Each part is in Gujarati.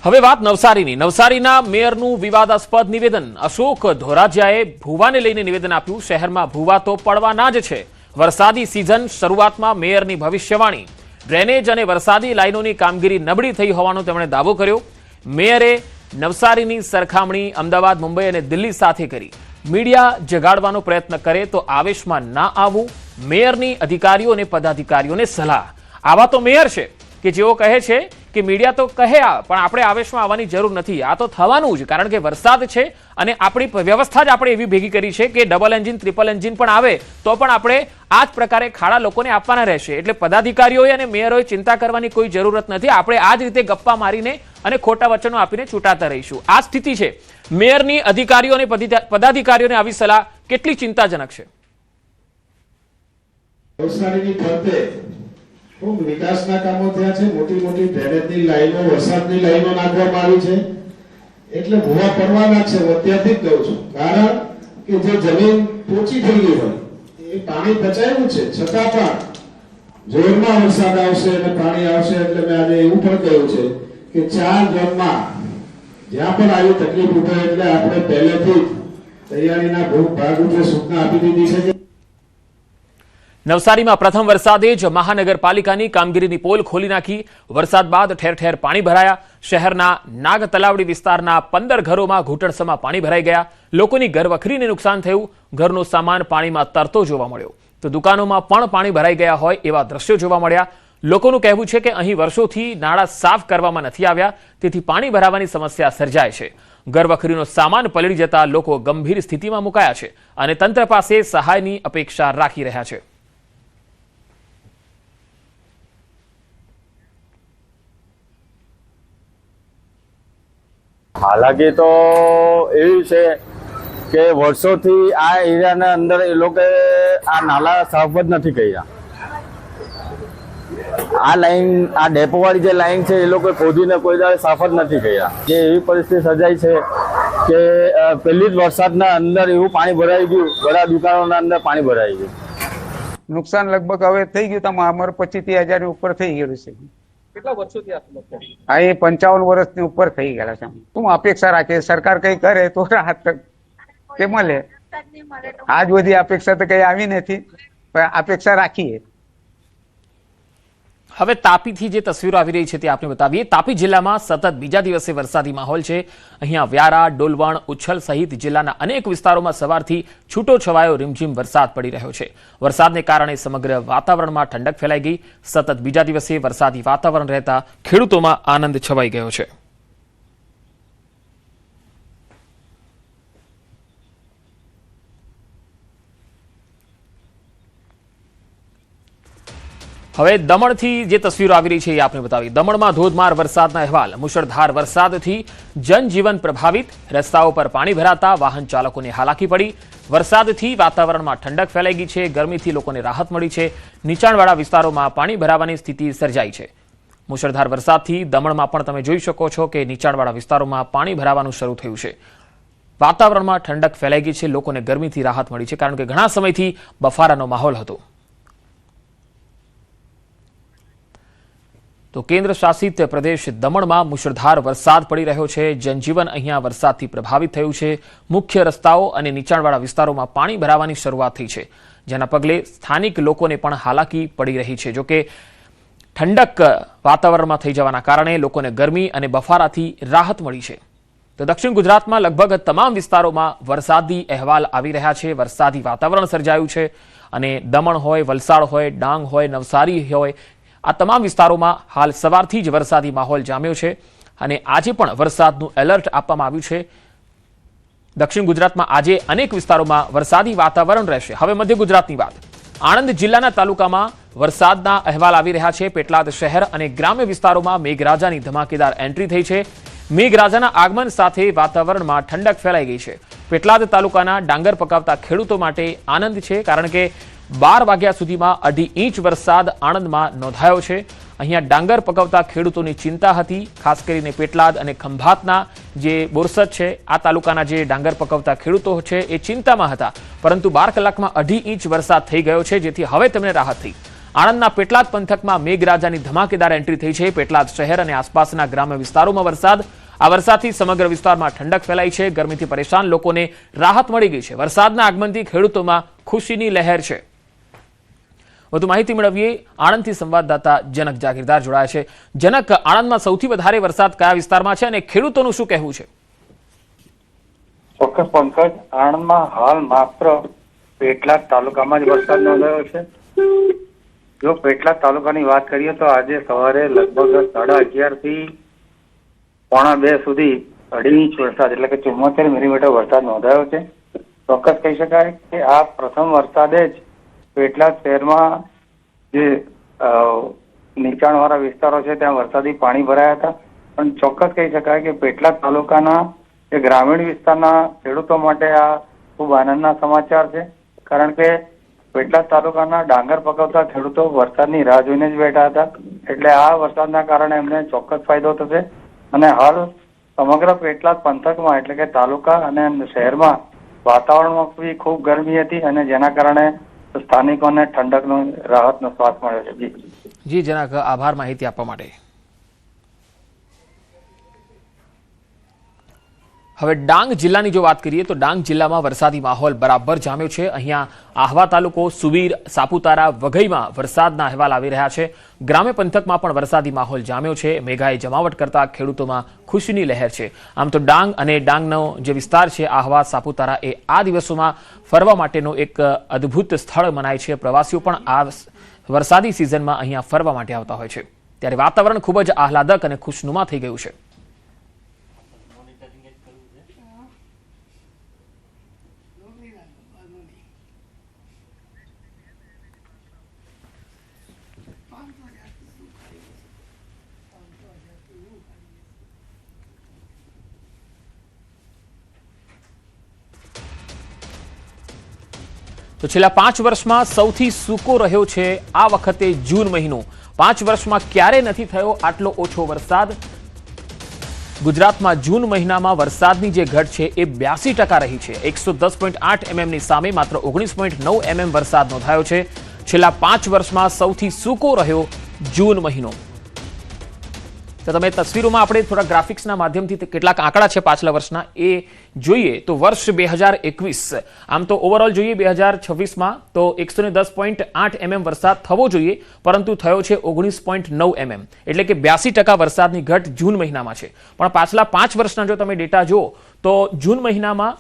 હવે વાત નવસારીની. નવસારીના મેયરનું વિવાદાસ્પદ નિવેદન. અશોક ધોરાજીયાએ ભૂવાને લઈને નિવેદન આપ્યું. શહેરમાં ભૂવા તો પડવાના જ છે. વરસાદી સિઝન શરૂઆતમાં મેયરની ભવિષ્યવાણી. ડ્રેનેજ અને વરસાદી લાઇનોની કામગીરી નબળી થઈ હોવાનો તેમણે દાવો કર્યો. મેયરે નવસારીની સરખામણી અમદાવાદ, મુંબઈ અને દિલ્હી સાથે કરી. મીડિયા જગાડવાનો પ્રયત્ન કરે તો આવેશમાં ના આવવું. મેયરની અધિકારીઓ અને પદાધિકારીઓને સલાહ. આવા તો મેયર છે કે જેઓ કહે છે કે મીડિયા તો કહે પણ આપણે આવેશમાં આવવાની જરૂર નથી. આ તો થવાનું જ, કારણ કે વરસાદ છે અને આપણી વ્યવસ્થા જ આપણે એવી ભેગી કરી છે કે ડબલ એન્જિન, ટ્રિપલ એન્જિન પણ આવે તો પણ આપણે આ જ પ્રકારે ખાડા લોકોને આપવાના રહેશે. એટલે પદાધિકારીઓએ અને મેયરોએ ચિંતા કરવાની કોઈ જરૂરત નથી. આપણે આ જ રીતે ગપ્પા મારીને અને ખોટા વચનો આપીને છૂટાતા રહીશું. આ સ્થિતિ છે. મેયરની અધિકારીઓ અને પદાધિકારીઓને આવી સલાહ કેટલી ચિંતાજનક છે? ખૂબ વિકાસના કામો થયા છે. મોટી મોટી ડ્રેનેજની લાઈનો, વરસાદની લાઈનો નાખવામાં આવી છે. એટલે ભૂવા પડવાના છે. હું અત્યારથી જ કહું છું, કારણ કે જે જમીન પોચી થઈ ગઈ હોય એ પાણી પચાયું છે, છતાં પણ જોરમાં વરસાદ આવશે અને પાણી આવશે. એટલે મેં આજે એવું પણ કહ્યું છે કે 4 ઝોનમાં જ્યાં પણ આવી તકલીફ ઉઠે એટલે આપણે પહેલેથી જ તૈયારીના ભાગરૂપે સૂચના આપી દીધી છે. નવસારીમાં પ્રથમ વરસાદે જ મહાનગરપાલિકાની કામગીરીની પોલ ખોલી નાખી. વરસાદ બાદ ઠેર ઠેર પાણી ભરાયા. શહેરના નાગ તલાવડી વિસ્તારના 15 ઘરોમાં ઘૂંટણસમાં પાણી ભરાઈ ગયા. લોકોની ઘરવખરીને નુકસાન થયું. ઘરનો સામાન પાણીમાં તરતો જોવા મળ્યો તો દુકાનોમાં પણ પાણી ભરાઈ ગયા હોય એવા દ્રશ્યો જોવા મળ્યા. લોકોનું કહેવું છે કે અહીં વર્ષોથી નાળા સાફ કરવામાં નથી આવ્યા, તેથી પાણી ભરાવાની સમસ્યા સર્જાય છે. ઘરવખરીનો સામાન પલળી જતા લોકો ગંભીર સ્થિતિમાં મુકાયા છે અને તંત્ર પાસે સહાયની અપેક્ષા રાખી રહ્યા છે. હાલાકી તો એવી છે કે વર્ષોથી આ એરિયાના અંદર એ લોકો આ નાલા સાફ જ નથી કર્યા. આ લાઈન, આ ડેપોવાળી જે લાઈન છે એ લોકો ખોદીને કોઈ દાડે સાફ જ નથી કર્યા. જે એવી પરિસ્થિતિ સર્જાઈ છે કે પહેલી જ વરસાદના અંદર એવું પાણી ભરાઈ ગયું, બધા દુકાનોના અંદર પાણી ભરાઈ ગયું. નુકસાન લગભગ હવે થઈ ગયું. તમે અમારે 25-30 હજારની ઉપર થઈ ગયેલું છે. કેટલા વર્ષોથી આ એ 55 વર્ષની ઉપર થઈ ગયેલા છે. શું અપેક્ષા રાખીએ? સરકાર કઈ કરે તો રાહત કે મળે. આજ બધી અપેક્ષા તો કઈ આવી નથી, પણ અપેક્ષા રાખીએ. હવે તાપીથી જે તસવીરો આવી રહી છે તે આપણે બતાવીએ. તાપી જિલ્લામાં સતત બીજા દિવસે વરસાદી માહોલ છે. અહીંયા વ્યારા, ડોલવણ, ઉચ્છલ સહિત જિલ્લાના અનેક વિસ્તારોમાં સવારથી છૂટો છવાયો રીમઝીમ વરસાદ પડી રહ્યો છે. વરસાદને કારણે સમગ્ર વાતાવરણમાં ઠંડક ફેલાઈ ગઈ. સતત બીજા દિવસે વરસાદી વાતાવરણ રહેતા ખેડૂતોમાં આનંદ છવાઈ ગયો છે. હવે દમણથી જે તસવીરો આવી રહી છે એ આપણે બતાવી. દમણમાં ધોધમાર વરસાદના અહેવાલ. મુશળધાર વરસાદથી જનજીવન પ્રભાવિત. રસ્તાઓ પર પાણી ભરાતા વાહન ચાલકોને હાલાકી પડી. વરસાદથી વાતાવરણમાં ઠંડક ફેલાઈ ગઈ છે. ગરમીથી લોકોને રાહત મળી છે. નીચાણવાળા વિસ્તારોમાં પાણી ભરાવાની સ્થિતિ સર્જાઈ છે. મુશળધાર વરસાદથી દમણમાં પણ તમે જોઈ શકો છો કે નીચાણવાળા વિસ્તારોમાં પાણી ભરાવાનું શરૂ થયું છે. વાતાવરણમાં ઠંડક ફેલાઈ ગઈ છે. લોકોને ગરમીથી રાહત મળી છે, કારણ કે ઘણા સમયથી બફારાનો માહોલ હતો. તો કેન્દ્ર શાસિત પ્રદેશ દમણમાં મુશળધાર વરસાદ પડી રહ્યો છે. જનજીવન અહીંયા વરસાદથી પ્રભાવિત થયું છે. મુખ્ય રસ્તાઓ અને નીચાણવાળા વિસ્તારોમાં પાણી ભરાવાની શરૂઆત થઈ છે, જેના પગલે સ્થાનિક લોકોને પણ હાલાકી પડી રહી છે. જોકે ઠંડક વાતાવરણમાં થઈ જવાના કારણે લોકોને ગરમી અને બફારાથી રાહત મળી છે. તો દક્ષિણ ગુજરાતમાં લગભગ તમામ વિસ્તારોમાં વરસાદી અહેવાલ આવી રહ્યા છે. વરસાદી વાતાવરણ સર્જાયું છે અને દમણ હોય, વલસાડ હોય, ડાંગ હોય, નવસારી હોય, આ તમામ વિસ્તારોમાં હાલ સવારથી જ વરસાદી માહોલ જામ્યો છે અને આજે પણ વરસાદનું એલર્ટ આપવામાં આવ્યું છે. દક્ષિણ ગુજરાતમાં આજે અનેક વિસ્તારોમાં વરસાદી વાતાવરણ રહેશે. હવે મધ્ય ગુજરાતની વાત. આણંદ જિલ્લાના તાલુકામાં વરસાદના અહેવાલ આવી રહ્યા છે. પેટલાદ શહેર અને ગ્રામ્ય વિસ્તારોમાં મેઘરાજાની ધમાકેદાર એન્ટ્રી થઈ છે. મેઘરાજાના આગમન સાથે વાતાવરણમાં ઠંડક ફેલાઈ ગઈ છે. પેટલાદ તાલુકાના ડાંગર પકાવતા ખેડૂતો માટે આનંદ છે, કારણ કે 12 વાગ્યા સુધીમાં 2.5 ઇંચ વરસાદ આણંદમાં નોંધાયો છે. અહીંયા ડાંગર પકવતા ખેડૂતોની ચિંતા હતી. ખાસ કરીને પેટલાદ અને ખંભાતના જે બોરસદ છે, આ તાલુકાના જે ડાંગર પકવતા ખેડૂતો છે એ ચિંતામાં હતા, પરંતુ 12 કલાકમાં 2.5 ઇંચ વરસાદ થઈ ગયો છે, જેથી હવે તેમને રાહત થઈ. આણંદના પેટલાદ પંથકમાં મેઘરાજાની ધમાકેદાર એન્ટ્રી થઈ છે. પેટલાદ શહેર અને આસપાસના ગ્રામ્ય વિસ્તારોમાં વરસાદ. આ વરસાદથી સમગ્ર વિસ્તારમાં ઠંડક ફેલાઈ છે. ગરમીથી પરેશાન લોકોને રાહત મળી ગઈ છે. વરસાદના આગમનથી ખેડૂતોમાં ખુશીની લહેર છે. વધુ માહિતી મેળવીએ આણંદથી સંવાદદાતા જનક જાગીરદાર જોડાયા છે. જનક, આણંદમાં સૌથી વધારે વરસાદ કયા વિસ્તારમાં છે અને ખેડૂતોનું શું કહેવું છે? ચોક્કસ પંકજ, આણંદમાં હાલ માત્ર પેટલાદ તાલુકામાં જ વરસાદ નોંધાયો છે. જો પેટલાદ તાલુકાની વાત કરીએ તો આજે સવારે લગભગ 11:30 થી 1:45 સુધી 2.5 ઇંચ વરસાદ એટલે કે 74 મિલીમીટર વરસાદ નોંધાયો છે. ચોક્કસ કહી શકાય કે આ પ્રથમ વરસાદે જ પેટલાદ શહેરમાં જે નીચાણવાળા વિસ્તારો છે ત્યાં વરસાદી પાણી ભરાયા હતા. પણ ચોક્કસ કહી શકાય કે પેટલાદ તાલુકાના જે ગ્રામીણ વિસ્તારના ખેડૂતો માટે આ ખૂબ આનંદના સમાચાર છે. કારણ કે પેટલાદ તાલુકાના ડાંગર પકવતા ખેડૂતો વરસાદની રાહ જોઈને જ બેઠા હતા. એટલે આ વરસાદના કારણે એમને ચોક્કસ ફાયદો થશે. અને હાલ સમગ્ર પેટલાદ પંથકમાં એટલે કે તાલુકા અને શહેરમાં વાતાવરણમાં ખૂબ ગરમી હતી અને જેના કારણે સ્થાનિકોને ઠંડકનો રાહતનો શ્વાસ મળ્યો છે. જી જનક, આભાર માહિતી આપવા માટે. હવે ડાંગ જિલ્લાની જો વાત કરીએ તો ડાંગ જિલ્લામાં વરસાદી માહોલ બરાબર જામ્યો છે. અહીંયા આહવા તાલુકો, સુબીર, સાપુતારા, વઘઈમાં વરસાદના અહેવાલ આવી રહ્યા છે. ગ્રામ્ય પંથકમાં પણ વરસાદી માહોલ જામ્યો છે. મેઘાએ જમાવટ કરતા ખેડૂતોમાં ખુશીની લહેર છે. આમ તો ડાંગ અને ડાંગનો જે વિસ્તાર છે આહવા, સાપુતારા, એ આ દિવસોમાં ફરવા માટેનો એક અદ્ભુત સ્થળ મનાય છે. પ્રવાસીઓ પણ આ વરસાદી સિઝનમાં અહીંયા ફરવા માટે આવતા હોય છે. ત્યારે વાતાવરણ ખૂબ જ આહલાદક અને ખુશનુમા થઈ ગયું છે. તો છેલ્લા 5 વર્ષમાં સૌથી સૂકો રહ્યો છે આ વખતે જૂન મહિનો. 5 વર્ષમાં ક્યારે નથી થયો આટલો ઓછો વરસાદ. ગુજરાતમાં જૂન મહિનામાં વરસાદની જે ઘટ છે એ 82% રહી છે. 110.8 mmની સામે માત્ર 19.9 mm વરસાદ નોંધાયો છે. છેલ્લા 5 વર્ષમાં સૌથી સૂકો રહ્યો જૂન મહિનો. તો તમે તસવીરોમાં આપણે થોડા ગ્રાફિક્સના માધ્યમથી કેટલાક આંકડા છે પાછલા વર્ષના એ જોઈએ તો વર્ષ 2021, આમ તો ઓવરઓલ જોઈએ 2026માં તો 110.8 mm વરસાદ થવો જોઈએ, પરંતુ થયો છે 19.9 mm, એટલે કે 82% વરસાદની ઘટ જૂન મહિનામાં છે. પણ પાછલા 5 વર્ષના જો તમે ડેટા જુઓ તો જૂન મહિનામાં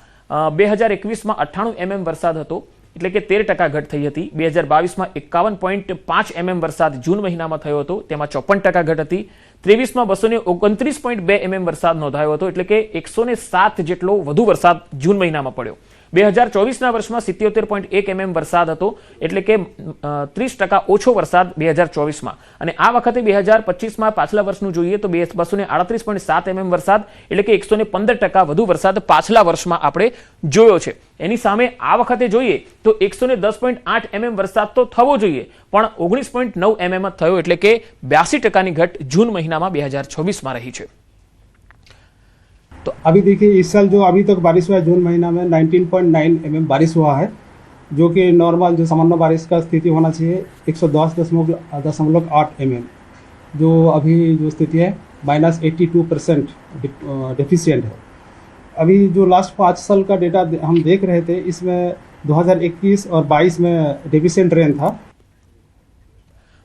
2021માં 98 mm વરસાદ હતો, એટલે કે 13% ઘટ થઈ હતી. 2022માં 51.5 mm વરસાદ જૂન મહિનામાં થયો હતો, તેમાં 54% ઘટ હતી. 23માં 229.2 mm વરસાદ નોંધાયો હતો, એટલે કે 107 જેટલો વધુ વરસાદ જૂન મહિનામાં પડ્યો. 2024ના વર્ષમાં 77.1 mm વરસાદ હતો, એટલે કે 30% ઓછો વરસાદ 2024માં. અને આ વખતે 2025માં પાછલા વર્ષનું જોઈએ તો 238.7 mm વરસાદ, એટલે કે 115% વધુ વરસાદ પાછલા વર્ષમાં આપણે જોયો છે. એની સામે આ વખતે જોઈએ તો 110.8 mm વરસાદ તો થવો જોઈએ, પણ 19.9 mm જ થયો, એટલે કે 82%ની ઘટ જૂન મહિનામાં 2024માં રહી છે. तो अभी देखिए इस साल जो अभी तक बारिश हुआ है जून महीना में 19.9 mm बारिश हुआ है, जो कि नॉर्मल जो सामान्य बारिश का स्थिति होना चाहिए 110.8 mm, जो अभी जो स्थिति है -82% डेफिशिएंट है. अभी जो लास्ट 5 साल का डेटा हम देख रहे थे, इसमें 2021 और 22 में डेफिशिएंट रेन था.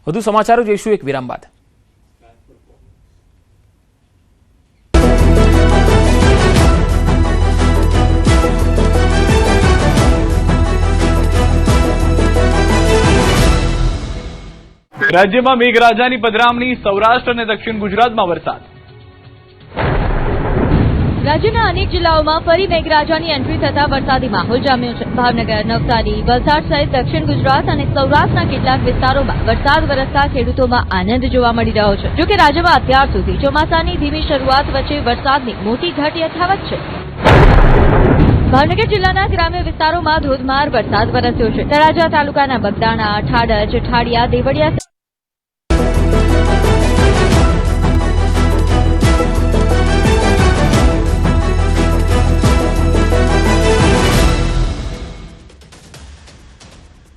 વધુ સમાચારો જોઈશું એક વિરામ બાદ. રાજ્યમાં મેઘરાજાની પધરામણી, સૌરાષ્ટ્ર અને દક્ષિણ ગુજરાતમાં વરસાદ. રાજ્યના અનેક જિલ્લાઓમાં ફરી મેઘરાજાની એન્ટ્રી થતા વરસાદી માહોલ જામ્યો છે. ભાવનગર, નવસારી, વલસાડ સહિત દક્ષિણ ગુજરાત અને સૌરાષ્ટ્રના કેટલાક વિસ્તારોમાં વરસાદ વરસતા ખેડૂતોમાં આનંદ જોવા મળી રહ્યો છે. જોકે રાજ્યમાં અત્યાર સુધી ચોમાસાની ધીમી શરૂઆત વચ્ચે વરસાદની મોટી ઘટ યથાવત છે. ભાવનગર જિલ્લાના ગ્રામ્ય વિસ્તારોમાં ધોધમાર વરસાદ વરસ્યો છે. તળાજા તાલુકાના બગદાણા, ઠાડજ, ઠાડિયા, દેવળિયા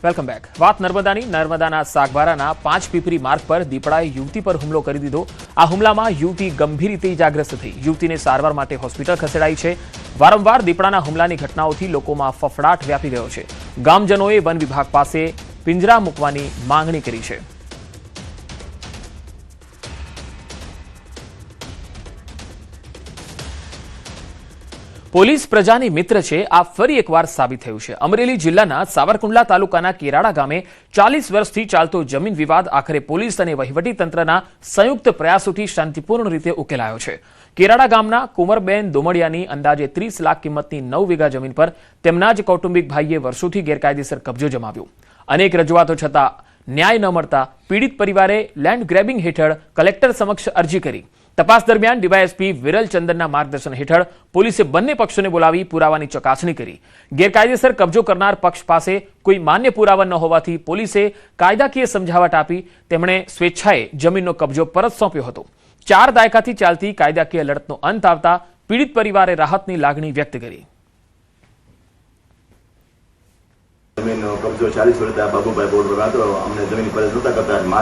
વેલકમ બેક. વાત નર્મદાની. નર્મદાના સાગબારાના 5 પીપરી માર્ગ પર દીપડાએ યુવતી પર હુમલો કરી દીધો. આ હુમલામાં યુવતી ગંભીર રીતે ઇજાગ્રસ્ત થઈ. યુવતીને સારવાર માટે હોસ્પિટલ ખસેડાઈ છે. વારંવાર દીપડાના હુમલાની ઘટનાઓથી લોકોમાં ફફડાટ વ્યાપી ગયો છે. ગામજનોએ વન વિભાગ પાસે પિંજરા મૂકવાની માંગણી કરી છે. પોલીસ પ્રજાની મિત્ર છે, આ ફરી એકવાર સાબિત થયું છે. અમરેલી જિલ્લાના સાવરકુંડલા તાલુકાના કેરાડા ગામે 40 વર્ષથી ચાલતો જમીન વિવાદ આખરે પોલીસ અને વહીવટીતંત્રના સંયુક્ત પ્રયાસોથી શાંતિપૂર્ણ રીતે ઉકેલાયો છે. કેરાડા ગામના કુંવરબેન દોમડિયાની અંદાજે 30 લાખ કિંમતની 9 વીઘા જમીન પર તેમના જ કૌટુંબિક ભાઈએ વર્ષોથી ગેરકાયદેસર કબજો જમાવ્યો. અનેક રજૂઆતો છતાં ન્યાય ન મળતા પીડિત પરિવારે લેન્ડ ગ્રેબિંગ હેઠળ કલેક્ટર સમક્ષ અરજી કરી. તપાસ દરમિયાન ડીવાયએસપી વિરલ ચંદનના માર્ગદર્શન હેઠળ પોલીસે બંને પક્ષોને બોલાવી પુરાવાની ચકાસણી કરી. ગેરકાયદેસર કબજો કરનાર પક્ષ પાસે કોઈ માન્ય પુરાવા ન હોવાથી પોલીસે કાયદાકીય સમજાવટ આપી તેમણે સ્વેચ્છાએ જમીનનો કબજો પરત સોંપ્યો હતો. 4 દાયકાથી ચાલતી કાયદાકીય લડતનો અંત આવતા પીડિત પરિવારે રાહતની લાગણી વ્યક્ત કરી. જમીનનો કબજો 40 વર્ષથી બાબુભાઈ બોર્ડ પર હતો. અમને જમીન પર નહોતા કરતા. મારે